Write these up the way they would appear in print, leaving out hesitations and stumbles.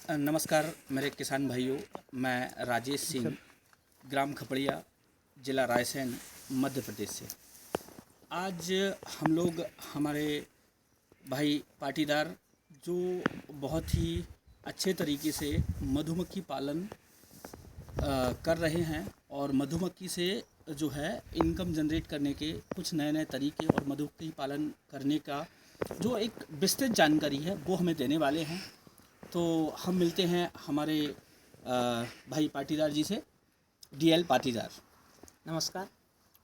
नमस्कार मेरे किसान भाइयों। मैं राजेश सिंह, ग्राम खपड़िया, ज़िला रायसेन, मध्य प्रदेश से। आज हम लोग हमारे भाई पाटीदार जो बहुत ही अच्छे तरीके से मधुमक्खी पालन कर रहे हैं और मधुमक्खी से जो है इनकम जनरेट करने के कुछ नए नए तरीके और मधुमक्खी पालन करने का जो एक विस्तृत जानकारी है वो हमें देने वाले हैं। तो हम मिलते हैं हमारे भाई पाटीदार जी से। डीएल पाटीदार। नमस्कार,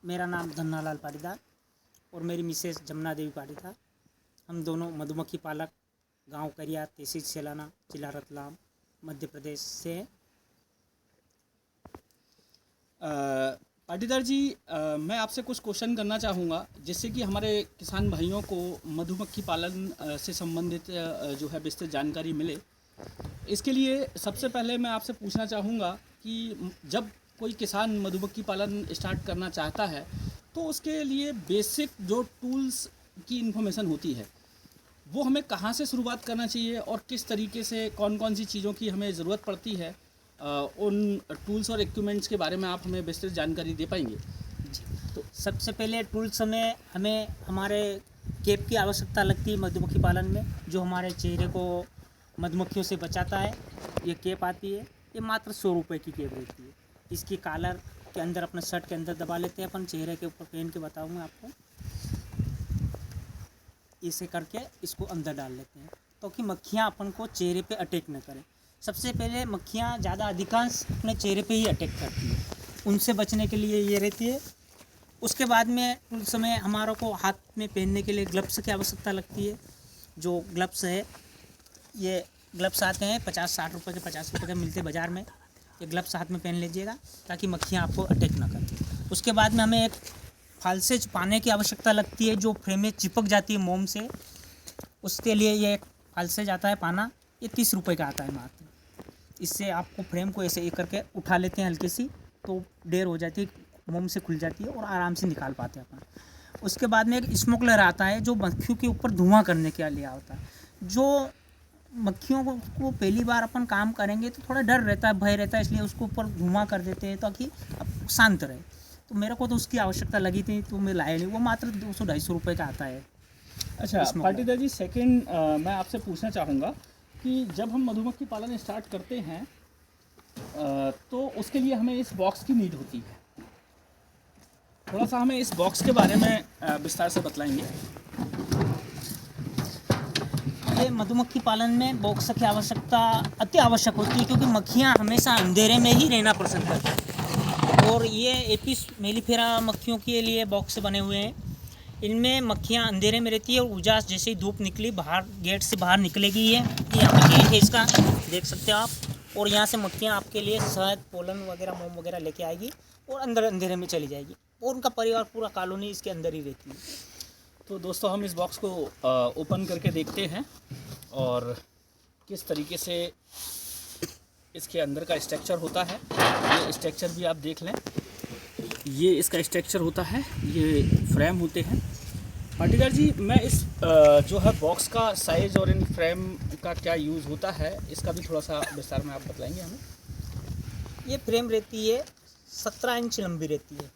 मेरा नाम धन्नालाल पाटीदार और मेरी मिसेस जमुना देवी पाटीदार। हम दोनों मधुमक्खी पालक, गांव करिया, तहसील सेलाना, जिला रतलाम, मध्य प्रदेश से हैं। पाटीदार जी, मैं आपसे कुछ क्वेश्चन करना चाहूँगा जिससे कि हमारे किसान भाइयों को मधुमक्खी पालन से संबंधित जो है विस्तृत जानकारी मिले। इसके लिए सबसे पहले मैं आपसे पूछना चाहूँगा कि जब कोई किसान मधुमक्खी पालन स्टार्ट करना चाहता है तो उसके लिए बेसिक जो टूल्स की इन्फॉर्मेशन होती है वो हमें कहाँ से शुरुआत करना चाहिए और किस तरीके से कौन कौन सी चीज़ों की हमें ज़रूरत पड़ती है, उन टूल्स और इक्विपमेंट्स के बारे में आप हमें विस्तृत जानकारी दे पाएंगे? तो सबसे पहले टूल्स में हमें हमारे कैप की आवश्यकता लगती है मधुमक्खी पालन में, जो हमारे चेहरे को मधुमक्खियों से बचाता है। ये कैप आती है, ये मात्र 100 रुपये की कैप रहती है। इसकी कॉलर के अंदर अपने शर्ट के अंदर दबा लेते हैं अपन, चेहरे के ऊपर पहन के बताऊँगा आपको। इसे करके इसको अंदर डाल लेते हैं तो कि मक्खियाँ अपन को चेहरे पे अटैक न करें। सबसे पहले मक्खियाँ ज़्यादा अधिकांश अपने चेहरे पे ही अटैक करती हैं, उनसे बचने के लिए ये रहती है। उसके बाद में उस समय हमारों को हाथ में पहनने के लिए ग्लव्स की आवश्यकता लगती है। जो ग्लव्स है, ये ग्लव्स आते हैं 50-60 रुपये के, 50 रुपये के मिलते बाज़ार में। ये ग्लव्स हाथ में पहन लीजिएगा ताकि मक्खियाँ आपको अटैक ना करें। उसके बाद में हमें एक फालसे छुपाने की आवश्यकता लगती है जो फ्रेम में चिपक जाती है मोम से। उसके लिए ये एक फालसे जाता है पाना, ये 30 रुपये का आता है मात्र। इससे आपको फ्रेम को ऐसे एक करके उठा लेते हैं हल्की सी, तो देर हो जाती है, मोम से खुल जाती है और आराम से निकाल पाते हैं अपन। उसके बाद में एक स्मोकलर आता है जो मक्खियों के ऊपर धुआं करने के लिए आता है। जो मक्खियों को पहली बार अपन काम करेंगे तो थोड़ा डर रहता है, भय रहता है, इसलिए उसको ऊपर धुआं कर देते हैं ताकि शांत रहे। तो मेरे को तो उसकी आवश्यकता लगी थी तो मैं लाया नहीं, वो मात्र 200-250 रुपये का आता है। अच्छा पाटीदार जी, सेकंड मैं आपसे पूछना चाहूँगा कि जब हम मधुमक्खी पालन स्टार्ट करते हैं तो उसके लिए हमें इस बॉक्स की नीड होती है। थोड़ा सा हमें इस बॉक्स के बारे में विस्तार से बतलाएंगे? ये मधुमक्खी पालन में बॉक्स की आवश्यकता अति आवश्यक होती है, क्योंकि मक्खियाँ हमेशा अंधेरे में ही रहना पसंद करती हैं। और ये एपिस मेलिफेरा मक्खियों के लिए बॉक्स बने हुए हैं। इनमें मक्खियाँ अंधेरे में रहती है और उजास जैसे ही धूप निकली बाहर गेट से बाहर निकलेगी। ये यहाँ पर गेट है इसका, देख सकते हो आप। और यहाँ से मक्खियाँ आपके लिए शहद, पोलन वगैरह, मोम वगैरह लेके आएगी और अंदर अंधेरे में चली जाएगी और उनका परिवार पूरा कॉलोनी इसके अंदर ही रहती है। तो दोस्तों, हम इस बॉक्स को ओपन करके देखते हैं और किस तरीके से इसके अंदर का स्ट्रक्चर होता है। ये स्ट्रक्चर भी आप देख लें, ये इसका स्ट्रक्चर होता है, ये फ्रेम होते हैं। पाटीदार जी, मैं इस जो है बॉक्स का साइज़ और इन फ्रेम का क्या यूज़ होता है इसका भी थोड़ा सा विस्तार में आप बताएंगे हमें? ये फ्रेम रहती है 17 इंच लंबी रहती है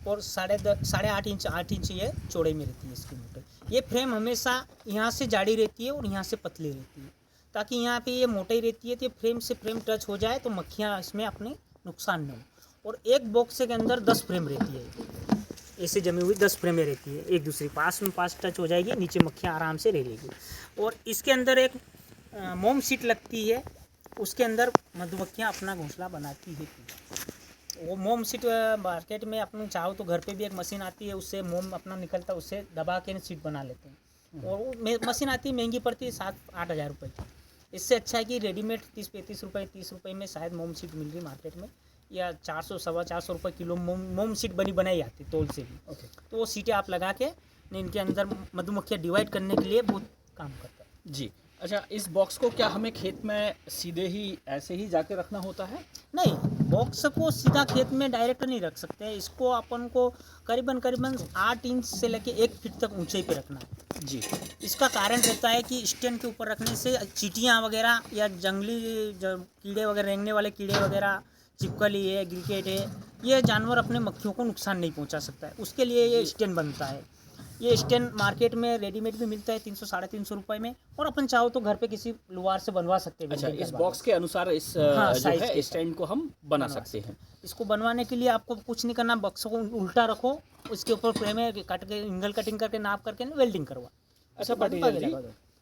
और 8.5 इंच 8 इंच ये चौड़े में रहती है इसकी मोटाई। ये फ्रेम हमेशा यहाँ से जाड़ी रहती है और यहाँ से पतली रहती है, ताकि यहाँ पे ये मोटाई रहती है तो ये फ्रेम से फ्रेम टच हो जाए तो मक्खियाँ इसमें अपने नुकसान न हो। और एक बॉक्स के अंदर 10 फ्रेम रहती है, ऐसे जमी हुई 10 फ्रेमें रहती है, एक दूसरी पास में पास टच हो जाएगी, नीचे मक्खियाँ आराम से रह लेगी। और इसके अंदर एक मोम शीट लगती है, उसके अंदर मधुमक्खियाँ अपना घोंसला बनाती है। वो मोम शीट मार्केट में अपन चाहो तो घर पे भी एक मशीन आती है, उससे मोम अपना निकलता है, उससे दबा के शीट बना लेते हैं। और वो मशीन आती है, महंगी पड़ती है 7-8 हज़ार रुपये की। इससे अच्छा है कि रेडीमेड 30-35 रुपये 30 रुपये में शायद मोम शीट मिल रही मार्केट में, या 400-450 रुपये किलो मोम शीट बनी बनाई आती तोल से भी। तो वो सीटें आप लगा के इनके अंदर मधुमक्खियाँ डिवाइड करने के लिए बहुत काम करता है। जी, अच्छा, इस बॉक्स को क्या हमें खेत में सीधे ही ऐसे ही जाके रखना होता है? नहीं, बॉक्स को सीधा खेत में डायरेक्ट नहीं रख सकते, इसको अपन को करीबन करीबन 8 इंच से लेके 1 फीट तक ऊंचाई पे रखना है। जी। इसका कारण रहता है कि स्टैंड के ऊपर रखने से चींटियाँ वगैरह या जंगली जो कीड़े वगैरह, रेंगने वाले कीड़े वगैरह, छिपकली है, गिरकेट है, ये जानवर अपने मक्खियों को नुकसान नहीं पहुंचा सकता है, उसके लिए ये स्टैंड बनता है। ये स्टैंड मार्केट में रेडीमेड भी मिलता है 300 साढ़े 300 रुपये में, और अपन चाहो तो घर पे किसी लुहार से बनवा सकते हैं। अच्छा, इस बॉक्स के अनुसार इस हाँ, जो साइज है के स्टैंड को हम बना सकते हैं। इसको बनवाने के लिए आपको कुछ नहीं करना, बक्सों को उल्टा रखो, उसके ऊपर फ्रेम में कट के एंगल कटिंग करके नाप करके वेल्डिंग करवा। अच्छा पाटीदार जी,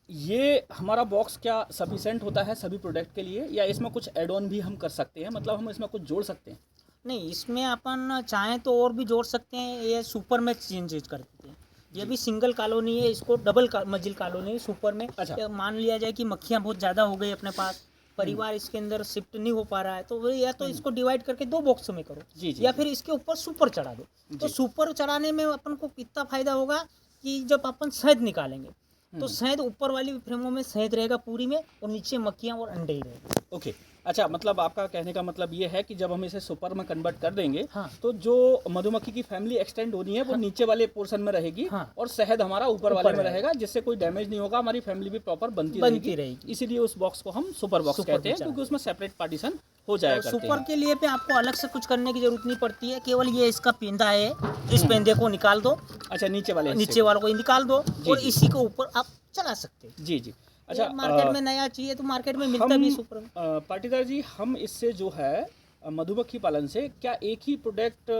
ये हमारा बॉक्स क्या सफिशिएंट होता है सभी प्रोडक्ट के लिए, या इसमें कुछ एड ऑन भी हम कर सकते हैं, मतलब हम इसमें कुछ जोड़ सकते हैं? नहीं, इसमें अपन चाहें तो और भी जोड़ सकते हैं, ये सुपर में चेंज कर देते हैं। ये भी सिंगल कॉलोनी है, इसको डबल मंजिल कॉलोनी है सुपर में। अच्छा। मान लिया जाए कि मक्खियाँ बहुत ज़्यादा हो गई अपने पास, परिवार इसके अंदर शिफ्ट नहीं हो पा रहा है, तो या तो इसको डिवाइड करके 2 बॉक्स में करो, जी, जी, या जी। फिर इसके ऊपर सुपर चढ़ा दो। तो सुपर चढ़ाने में अपन को कितना फायदा होगा कि जब अपन शहद निकालेंगे तो शहद ऊपर वाली फ्रेमों में शहद रहेगा पूरी में, और नीचे मक्खियाँ और अंडे ही रहेंगे। ओके। अच्छा, मतलब आपका कहने का मतलब ये है कि जब हम इसे सुपर में कन्वर्ट कर देंगे, हाँ। तो जो मधुमक्खी की फैमिली एक्सटेंड होनी है वो नीचे वाले पोर्शन में रहेगी, हाँ। और शहद हमारा ऊपर वाले में रहेगा, जिससे कोई डैमेज नहीं होगा, हमारी फैमिली भी प्रॉपर बनती रहेगी। इसीलिए उस बॉक्स को हम सुपर बॉक्स कहते हैं, क्योंकि उसमें सेपरेट पार्टीशन हो जाएगा। सुपर के लिए पे आपको अलग से कुछ करने की जरूरत नहीं पड़ती है, केवल ये इसका पेंदा है, इस पेंदे को निकाल दो। अच्छा, नीचे वाले नीचे वालों को निकाल दो, और इसी के ऊपर आप चला सकते हैं। जी जी। अच्छा, मार्केट में नया चाहिए तो मार्केट में मिलता भी सुपर में। पाटीदार जी, हम इससे जो है मधुमक्खी पालन से क्या एक ही प्रोडक्ट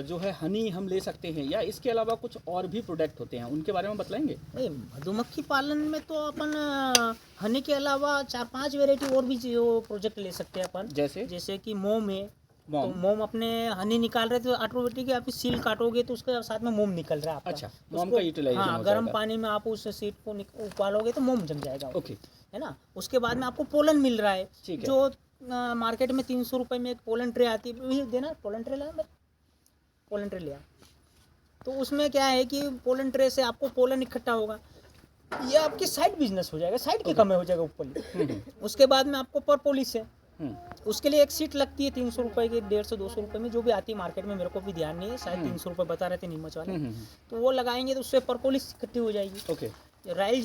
जो है हनी हम ले सकते हैं, या इसके अलावा कुछ और भी प्रोडक्ट होते हैं, उनके बारे में बतलाएंगे? नहीं, मधुमक्खी पालन में तो अपन हनी के अलावा 4-5 वैरायटी और भी जो प्रोजेक्ट ले सकते हैं अपन। जैसे कि मोम है, तो मोम अपने हनी निकाल रहे तो ऑटोमेटिक आप सील काटोगे तो उसके साथ में मोम निकल रहा है आपका। अच्छा, मोम का यूटिलाइजेशन। हाँ, गर्म पानी में आप उस सीट को उबालोगे तो मोम जम जाएगा। ओके, है ना। उसके बाद में आपको पोलन मिल रहा है, ठीक है। जो मार्केट में 300 रुपये में एक पोलन ट्रे आती है, वही देना। पोलन ट्रे लाया, पोलन ट्रे लिया, तो उसमें क्या है कि पोलन ट्रे से आपको पोलन इकट्ठा होगा, ये आपकी साइड बिजनेस हो जाएगा, साइड की कमाई हो जाएगा ऊपर। उसके बाद में आपको परपोलिस है, उसके लिए एक सीट लगती है 300 रुपये की, 150-200 रुपये में जो भी आती है मार्केट में, मेरे को भी ध्यान नहीं है, शायद 300 रुपये बता रहे थे नीमच वाले। तो वो लगाएंगे तो उससे परपोलिस इकट्ठी हो जाएगी। ओके। राइल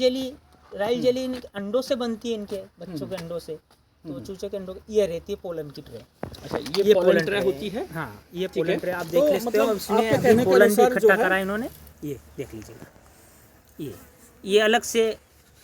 जेली अंडों से बनती है, इनके बच्चों के अंडों से, तो चूचे के अंडों ये रहती है पोलन की ट्रे। अच्छा, ये पोलन ट्रे होती है। हाँ, ये पोलन ट्रे आप देख तो सकते हो। आपके कहने इसमें के पोलन भी अनुसार जो इकट्ठा है- करा इन्होंने, ये देख लीजिएगा। ये अलग से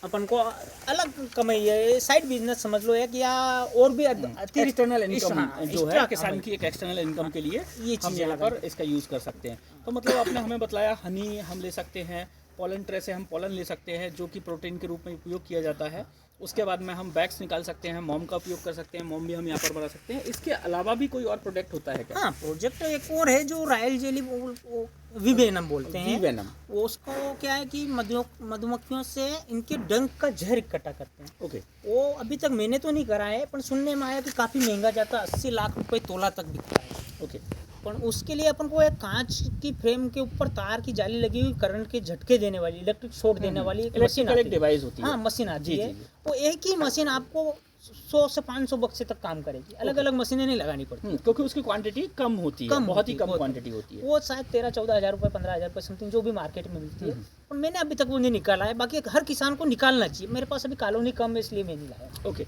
अपन को अलग कमाई है, साइड बिजनेस समझ लो, एक या और भी एक्सटर्नल इनकम जो है extra किसान की, एक एक्सटर्नल इनकम के लिए ये हम चीज़ें यहाँ पर इसका यूज़ कर सकते हैं। तो मतलब आपने हमें बतलाया हनी हम ले सकते हैं, पोलन ट्रे से हम पोलन ले सकते हैं जो कि प्रोटीन के रूप में उपयोग किया जाता है। उसके बाद में हम बैग्स निकाल सकते हैं, मोम का उपयोग कर सकते हैं, मोम भी हम यहाँ पर बना सकते हैं। इसके अलावा भी कोई और प्रोडक्ट होता है क्या? हाँ, प्रोजेक्ट एक और है जो रॉयल जेली विवेनम बोलते हैं। विवेनम, वो उसको क्या है कि मधुमक्खियों से इनके डंक का जहर इकट्ठा करते हैं। ओके। वो अभी तक मैंने तो नहीं करा है, पर सुनने में आया कि काफ़ी महंगा जाता है, 80 लाख रुपए तोला तक बिकता है। ओके। पर उसके लिए अपन को एक कांच की फ्रेम के ऊपर तार की जाली लगी हुई, करंट के झटके देने वाली, इलेक्ट्रिक शॉट देने वाली एक मशीन इलेक्ट्रिकल एक डिवाइस होती है। हाँ, मशीन आती जी, है। जी, जी। वो एक ही मशीन आपको 100 से 500 बक्से तक काम करेगी, अलग अलग मशीनें नहीं लगानी पड़ती। क्योंकि उसकी क्वांटिटी कम होती है, बहुत ही कम क्वांटिटी होती है। वो शायद 13-14 हज़ार रुपये, 15 हज़ार रुपये समथिंग जो भी मार्केट में मिलती है, और मैंने अभी तक वो नहीं निकाला है। बाकी हर किसान को निकालना चाहिए, मेरे पास अभी कॉलोनी कम है इसलिए मैं नहीं लाया। ओके।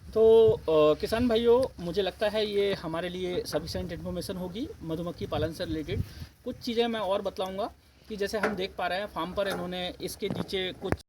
तो किसान भाइयों, मुझे लगता है ये हमारे लिए सफिशिएंट इन्फॉर्मेशन होगी मधुमक्खी पालन से रिलेटेड। कुछ चीज़ें मैं और बतलाऊंगा कि जैसे हम देख पा रहे हैं फार्म पर इन्होंने इसके नीचे कुछ